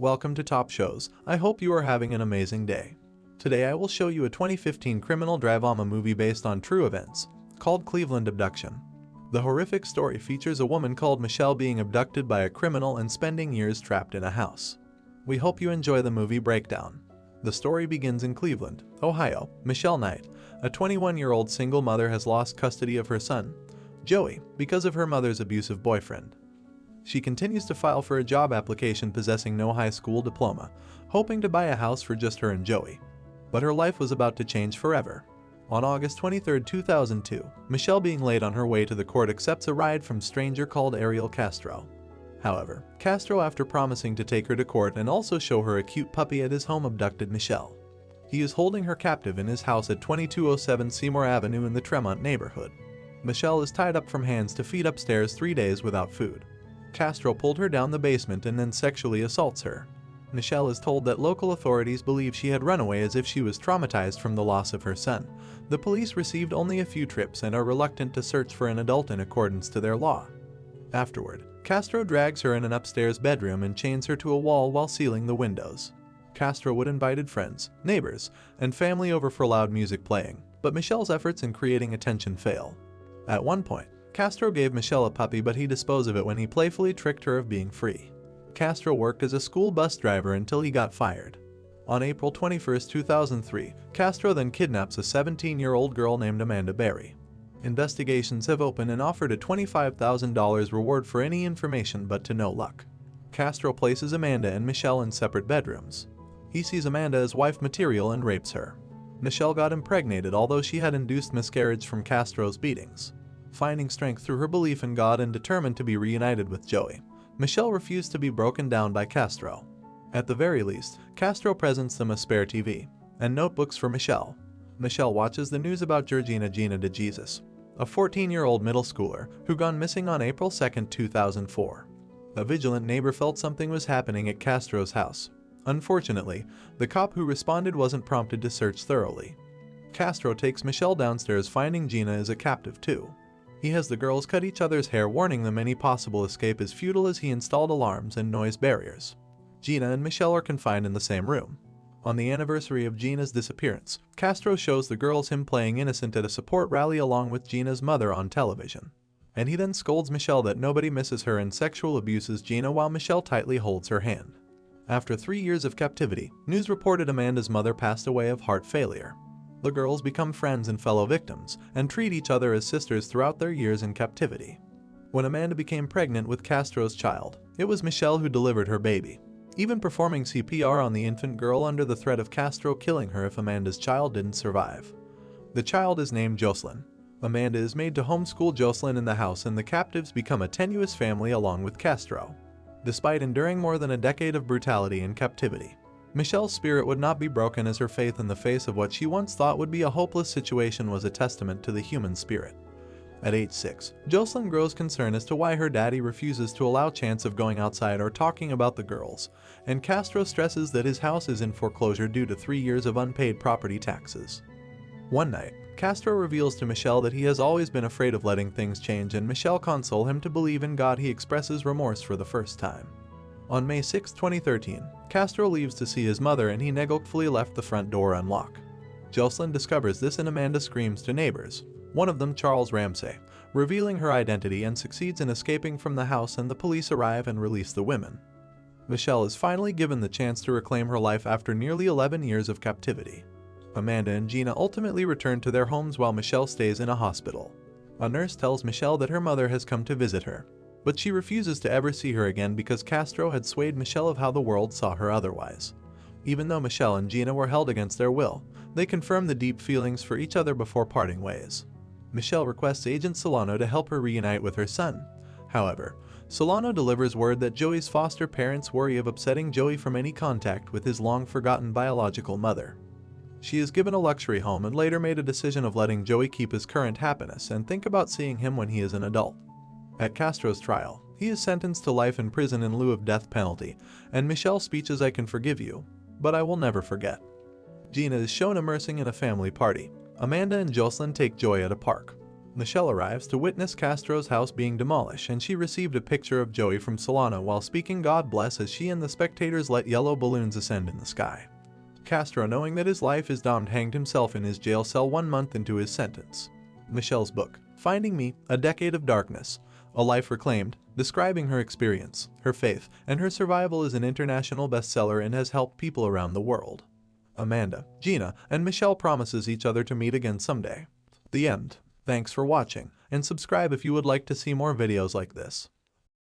Welcome to Top Shows. I hope you are having an amazing day. Today I will show you a 2015 criminal drama movie based on true events, called Cleveland Abduction. The horrific story features a woman called Michelle being abducted by a criminal and spending years trapped in a house. We hope you enjoy the movie breakdown. The story begins in Cleveland, Ohio. Michelle Knight, a 21-year-old single mother, has lost custody of her son, Joey, because of her mother's abusive boyfriend. She continues to file for a job application possessing no high school diploma, hoping to buy a house for just her and Joey. But her life was about to change forever. On August 23, 2002, Michelle, being late on her way to the court, accepts a ride from a stranger called Ariel Castro. However, Castro, after promising to take her to court and also show her a cute puppy at his home, abducted Michelle. He is holding her captive in his house at 2207 Seymour Avenue in the Tremont neighborhood. Michelle is tied up from hands to feet upstairs 3 days without food. Castro pulled her down the basement and then sexually assaults her. Michelle is told that local authorities believe she had run away as if she was traumatized from the loss of her son. The police received only a few trips and are reluctant to search for an adult in accordance to their law. Afterward, Castro drags her in an upstairs bedroom and chains her to a wall while sealing the windows. Castro would invited friends, neighbors, and family over for loud music playing, but Michelle's efforts in creating attention fail. At one point, Castro gave Michelle a puppy, but he disposed of it when he playfully tricked her of being free. Castro worked as a school bus driver until he got fired. On April 21, 2003, Castro then kidnaps a 17-year-old girl named Amanda Berry. Investigations have opened and offered a $25,000 reward for any information, but to no luck. Castro places Amanda and Michelle in separate bedrooms. He sees Amanda as wife material and rapes her. Michelle got impregnated, although she had induced miscarriage from Castro's beatings. Finding strength through her belief in God and determined to be reunited with Joey, Michelle refused to be broken down by Castro. At the very least, Castro presents them a spare TV and notebooks for Michelle. Michelle watches the news about Georgina Gina DeJesus, a 14-year-old middle schooler who gone missing on April 2, 2004. A vigilant neighbor felt something was happening at Castro's house. Unfortunately, the cop who responded wasn't prompted to search thoroughly. Castro takes Michelle downstairs, finding Gina is a captive too. He has the girls cut each other's hair, warning them any possible escape is futile as he installed alarms and noise barriers. Gina and Michelle are confined in the same room. On the anniversary of Gina's disappearance, Castro shows the girls him playing innocent at a support rally along with Gina's mother on television. And he then scolds Michelle that nobody misses her and sexual abuses Gina while Michelle tightly holds her hand. After 3 years of captivity, news reported Amanda's mother passed away of heart failure. The girls become friends and fellow victims, and treat each other as sisters throughout their years in captivity. When Amanda became pregnant with Castro's child, it was Michelle who delivered her baby, even performing CPR on the infant girl under the threat of Castro killing her if Amanda's child didn't survive. The child is named Jocelyn. Amanda is made to homeschool Jocelyn in the house, and the captives become a tenuous family along with Castro. Despite enduring more than a decade of brutality in captivity, Michelle's spirit would not be broken, as her faith in the face of what she once thought would be a hopeless situation was a testament to the human spirit. At age 6, Jocelyn grows concerned as to why her daddy refuses to allow chance of going outside or talking about the girls, and Castro stresses that his house is in foreclosure due to 3 years of unpaid property taxes. One night, Castro reveals to Michelle that he has always been afraid of letting things change, and Michelle consoles him to believe in God. He expresses remorse for the first time. On May 6, 2013, Castro leaves to see his mother, and he neglectfully left the front door unlocked. Jocelyn discovers this, and Amanda screams to neighbors, one of them Charles Ramsey, revealing her identity, and succeeds in escaping from the house, and the police arrive and release the women. Michelle is finally given the chance to reclaim her life after nearly 11 years of captivity. Amanda and Gina ultimately return to their homes while Michelle stays in a hospital. A nurse tells Michelle that her mother has come to visit her, but she refuses to ever see her again because Castro had swayed Michelle of how the world saw her otherwise. Even though Michelle and Gina were held against their will, they confirm the deep feelings for each other before parting ways. Michelle requests Agent Solano to help her reunite with her son. However, Solano delivers word that Joey's foster parents worry of upsetting Joey from any contact with his long-forgotten biological mother. She is given a luxury home and later made a decision of letting Joey keep his current happiness and think about seeing him when he is an adult. At Castro's trial, he is sentenced to life in prison in lieu of death penalty, and Michelle speeches, "I can forgive you, but I will never forget." Gina is shown immersing in a family party. Amanda and Jocelyn take joy at a park. Michelle arrives to witness Castro's house being demolished, and she received a picture of Joey from Solano while speaking God bless as she and the spectators let yellow balloons ascend in the sky. Castro, knowing that his life is doomed, hanged himself in his jail cell 1 month into his sentence. Michelle's book, Finding Me, A Decade of Darkness, A Life Reclaimed, describing her experience, her faith, and her survival, is an international bestseller and has helped people around the world. Amanda, Gina, and Michelle promises each other to meet again someday. The end. Thanks for watching, and subscribe if you would like to see more videos like this.